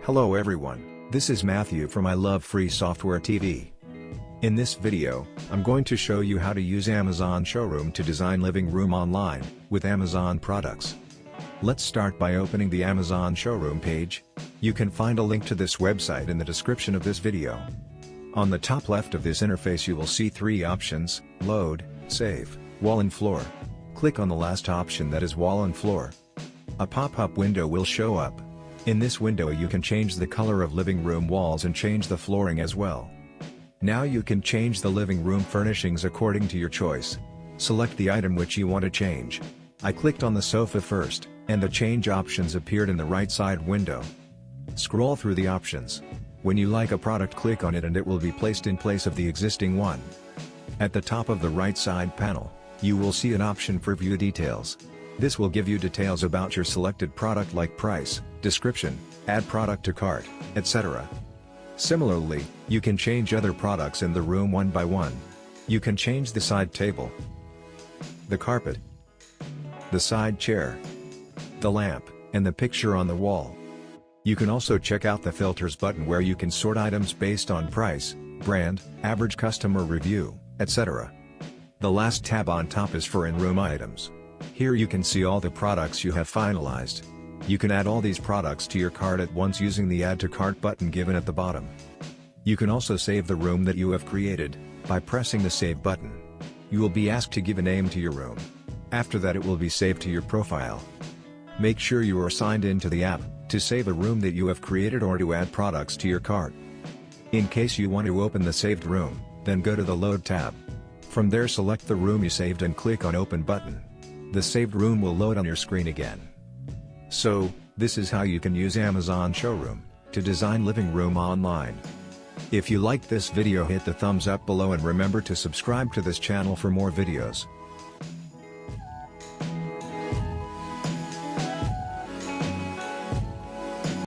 Hello everyone, this is Matthew from I Love Free Software TV. In this video, I'm going to show you how to use Amazon Showroom to design living room online, with Amazon products. Let's start by opening the Amazon Showroom page. You can find a link to this website in the description of this video. On the top left of this interface you will see three options: Load, Save, Wall and Floor. Click on the last option, that is Wall and Floor. A pop-up window will show up. In this window you can change the color of living room walls and change the flooring as well. Now you can change the living room furnishings according to your choice. Select the item which you want to change. I clicked on the sofa first, and the change options appeared in the right side window. Scroll through the options. When you like a product, click on it and it will be placed in place of the existing one. At the top of the right side panel, you will see an option for View Details. This will give you details about your selected product like price, description, add product to cart, etc. Similarly, you can change other products in the room one by one. You can change the side table, the carpet, the side chair, the lamp, and the picture on the wall. You can also check out the filters button where you can sort items based on price, brand, average customer review, etc. The last tab on top is for in-room items. Here you can see all the products you have finalized. You can add all these products to your cart at once using the Add to Cart button given at the bottom. You can also save the room that you have created, by pressing the Save button. You will be asked to give a name to your room. After that it will be saved to your profile. Make sure you are signed into the app, to save a room that you have created or to add products to your cart. In case you want to open the saved room, then go to the Load tab. From there select the room you saved and click on Open button. The saved room will load on your screen again. So, this is how you can use Amazon Showroom to design living room online. If you liked this video, hit the thumbs up below and remember to subscribe to this channel for more videos.